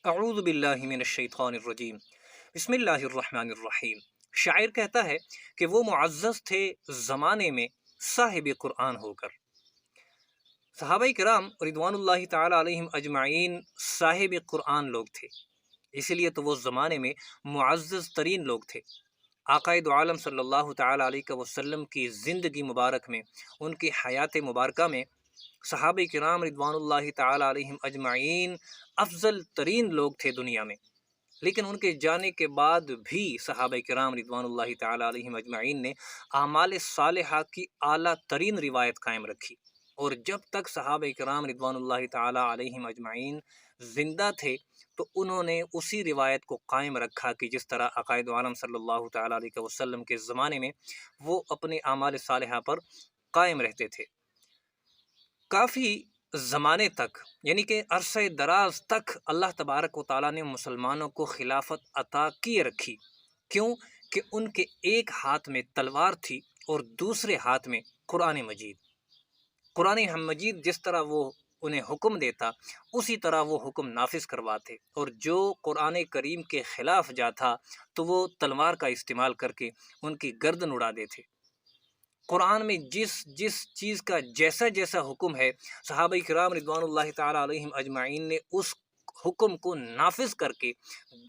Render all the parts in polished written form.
اعوذ باللہ من الشیطان الرجیم بسم اللہ الرحمن الرحیم۔ شاعر کہتا ہے کہ وہ معزز تھے زمانے میں صاحب قرآن ہو کر۔ صحابہ کرام رضوان اللہ تعالی علیہم اجمعین صاحب قرآن لوگ تھے، اسی لیے تو وہ زمانے میں معزز ترین لوگ تھے۔ آقائے دو عالم صلی اللہ تعالی علیہ وسلم کی زندگی مبارک میں، ان کی حیات مبارکہ میں صحابہ کرام رضوان اللہ تعالی علیہم اجمعین افضل ترین لوگ تھے دنیا میں، لیکن ان کے جانے کے بعد بھی صحابہ کرام رضوان اللہ تعالی علیہم اجمعین نے اعمال صالحہ کی اعلیٰ ترین روایت قائم رکھی، اور جب تک صحابہ کرام رضوان اللہ تعالی علیہم اجمعین زندہ تھے تو انہوں نے اسی روایت کو قائم رکھا کہ جس طرح عقائد عالم صلی اللہ تعالی علیہ وسلم کے زمانے میں وہ اپنے اعمال صالحہ پر قائم رہتے تھے۔ کافی زمانے تک، یعنی کہ عرصہ دراز تک اللہ تبارک و تعالیٰ نے مسلمانوں کو خلافت عطا کیے رکھی۔ کیوں؟ کہ ان کے ایک ہاتھ میں تلوار تھی اور دوسرے ہاتھ میں قرآن مجید۔ قرآن مجید جس طرح وہ انہیں حکم دیتا اسی طرح وہ حکم نافذ کرواتے، اور جو قرآن کریم کے خلاف جاتا تو وہ تلوار کا استعمال کر کے ان کی گردن اڑا دیتے۔ قرآن میں جس جس چیز کا جیسا جیسا حکم ہے، صحابہ کرام رضوان اللہ تعالی علیہم اجمعین نے اس حکم کو نافذ کر کے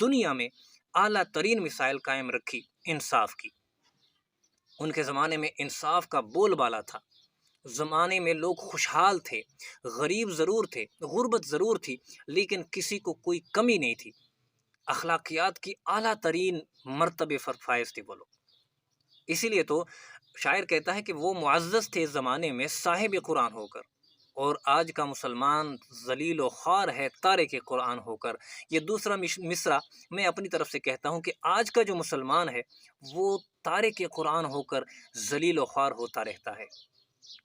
دنیا میں اعلیٰ ترین مثال قائم رکھی انصاف کی۔ ان کے زمانے میں انصاف کا بول بالا تھا، زمانے میں لوگ خوشحال تھے، غریب ضرور تھے، غربت ضرور تھی، لیکن کسی کو کوئی کمی نہیں تھی، اخلاقیات کی اعلیٰ ترین مرتبے پر فائز تھے وہ لوگ۔ اسی لیے تو شاعر کہتا ہے کہ وہ معزز تھے زمانے میں صاحب قرآن ہو کر، اور آج کا مسلمان ذلیل و خوار ہے تارک قرآن ہو کر۔ یہ دوسرا مصرع میں اپنی طرف سے کہتا ہوں کہ آج کا جو مسلمان ہے وہ تارک قرآن ہو کر ذلیل و خوار ہوتا رہتا ہے۔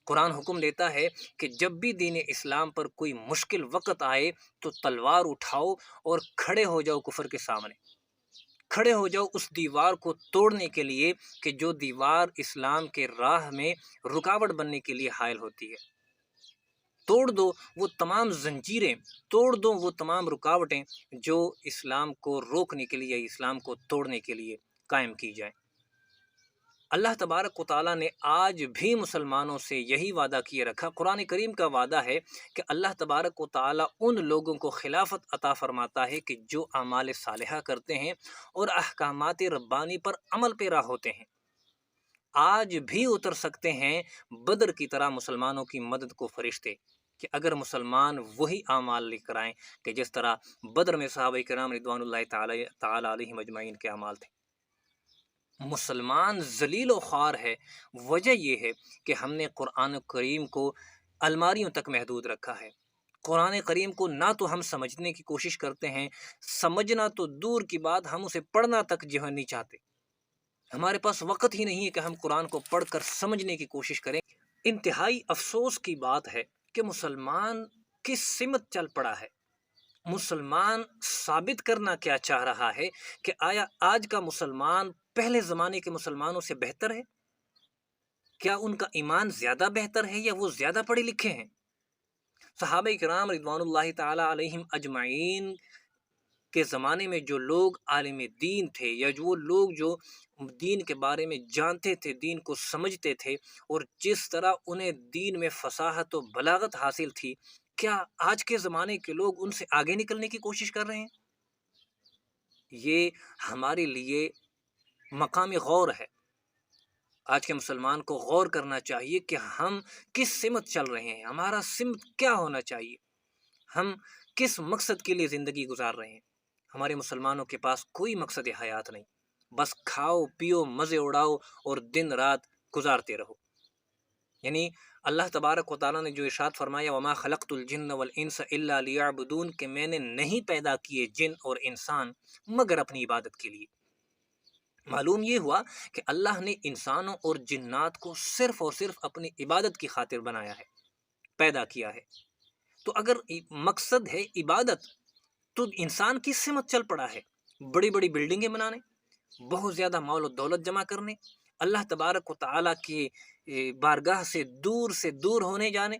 قرآن حکم دیتا ہے کہ جب بھی دین اسلام پر کوئی مشکل وقت آئے تو تلوار اٹھاؤ اور کھڑے ہو جاؤ کفر کے سامنے، کھڑے ہو جاؤ اس دیوار کو توڑنے کے لیے کہ جو دیوار اسلام کے راہ میں رکاوٹ بننے کے لیے حائل ہوتی ہے۔ توڑ دو وہ تمام زنجیریں، توڑ دو وہ تمام رکاوٹیں جو اسلام کو روکنے کے لیے، اسلام کو توڑنے کے لیے قائم کی جائیں۔ اللہ تبارک و تعالیٰ نے آج بھی مسلمانوں سے یہی وعدہ کیے رکھا۔ قرآن کریم کا وعدہ ہے کہ اللہ تبارک و تعالیٰ ان لوگوں کو خلافت عطا فرماتا ہے کہ جو اعمال صالحہ کرتے ہیں اور احکامات ربانی پر عمل پیرا ہوتے ہیں۔ آج بھی اتر سکتے ہیں بدر کی طرح مسلمانوں کی مدد کو فرشتے، کہ اگر مسلمان وہی اعمال لے کر آئیں کہ جس طرح بدر میں صحابہ کرام رضوان اللہ تعالی علیہم اجمعین کے اعمال تھے۔ مسلمان ذلیل و خوار ہے، وجہ یہ ہے کہ ہم نے قرآن کریم کو الماریوں تک محدود رکھا ہے۔ قرآن کریم کو نہ تو ہم سمجھنے کی کوشش کرتے ہیں، سمجھنا تو دور کی بات، ہم اسے پڑھنا تک جو ہے نہیں چاہتے۔ ہمارے پاس وقت ہی نہیں ہے کہ ہم قرآن کو پڑھ کر سمجھنے کی کوشش کریں۔ انتہائی افسوس کی بات ہے کہ مسلمان کس سمت چل پڑا ہے۔ مسلمان ثابت کرنا کیا چاہ رہا ہے کہ آیا آج کا مسلمان پہلے زمانے کے مسلمانوں سے بہتر ہے؟ کیا ان کا ایمان زیادہ بہتر ہے یا وہ زیادہ پڑھے لکھے ہیں؟ صحابہ کرام رضوان اللہ تعالی علیہم اجمعین کے زمانے میں جو لوگ عالم دین تھے، یا جو لوگ جو دین کے بارے میں جانتے تھے، دین کو سمجھتے تھے، اور جس طرح انہیں دین میں فصاحت و بلاغت حاصل تھی، کیا آج کے زمانے کے لوگ ان سے آگے نکلنے کی کوشش کر رہے ہیں؟ یہ ہمارے لیے مقام غور ہے۔ آج کے مسلمان کو غور کرنا چاہیے کہ ہم کس سمت چل رہے ہیں، ہمارا سمت کیا ہونا چاہیے، ہم کس مقصد کے لیے زندگی گزار رہے ہیں۔ ہمارے مسلمانوں کے پاس کوئی مقصد حیات نہیں، بس کھاؤ پیو مزے اڑاؤ اور دن رات گزارتے رہو۔ یعنی اللہ تبارک و تعالیٰ نے جو ارشاد فرمایا وما خلقت الجن والانس الا لیعبدون، کہ میں نے نہیں پیدا کیے جن اور انسان مگر اپنی عبادت کے لیے۔ معلوم یہ ہوا کہ اللہ نے انسانوں اور جنات کو صرف اور صرف اپنی عبادت کی خاطر بنایا ہے، پیدا کیا ہے۔ تو اگر مقصد ہے عبادت تو انسان کی سمت چل پڑا ہے، بڑی بڑی بلڈنگیں بنانے، بہت زیادہ مال و دولت جمع کرنے، اللہ تبارک و تعالیٰ کی بارگاہ سے دور ہونے جانے۔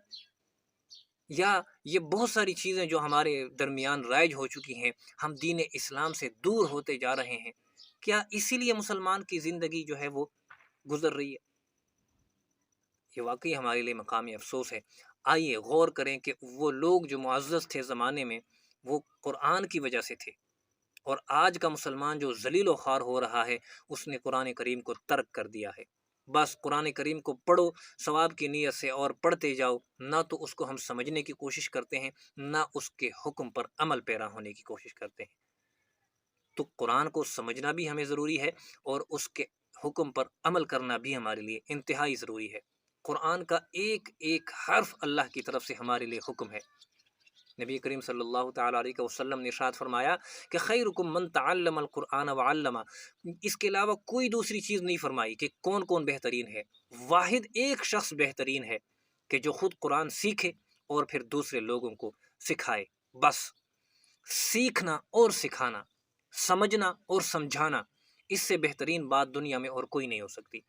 یا یہ بہت ساری چیزیں جو ہمارے درمیان رائج ہو چکی ہیں، ہم دین اسلام سے دور ہوتے جا رہے ہیں، کیا اسی لیے مسلمان کی زندگی جو ہے وہ گزر رہی ہے؟ یہ واقعی ہمارے لیے مقام افسوس ہے۔ آئیے غور کریں کہ وہ لوگ جو معزز تھے زمانے میں، وہ قرآن کی وجہ سے تھے، اور آج کا مسلمان جو ذلیل و خوار ہو رہا ہے، اس نے قرآن کریم کو ترک کر دیا ہے۔ بس قرآن کریم کو پڑھو ثواب کی نیت سے اور پڑھتے جاؤ، نہ تو اس کو ہم سمجھنے کی کوشش کرتے ہیں، نہ اس کے حکم پر عمل پیرا ہونے کی کوشش کرتے ہیں۔ تو قرآن کو سمجھنا بھی ہمیں ضروری ہے، اور اس کے حکم پر عمل کرنا بھی ہمارے لیے انتہائی ضروری ہے۔ قرآن کا ایک ایک حرف اللہ کی طرف سے ہمارے لیے حکم ہے۔ نبی کریم صلی اللہ تعالیٰ علیہ وسلم نے ارشاد فرمایا کہ خیرکم من تعلم القرآن وعلم، اس کے علاوہ کوئی دوسری چیز نہیں فرمائی کہ کون کون بہترین ہے۔ واحد ایک شخص بہترین ہے کہ جو خود قرآن سیکھے اور پھر دوسرے لوگوں کو سکھائے۔ بس سیکھنا اور سکھانا، سمجھنا اور سمجھانا، اس سے بہترین بات دنیا میں اور کوئی نہیں ہو سکتی۔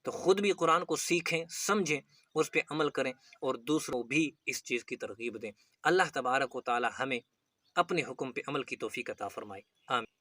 تو خود بھی قرآن کو سیکھیں، سمجھیں، اس پہ عمل کریں، اور دوسروں بھی اس چیز کی ترغیب دیں۔ اللہ تبارک و تعالی ہمیں اپنے حکم پہ عمل کی توفیق عطا فرمائے، آمین۔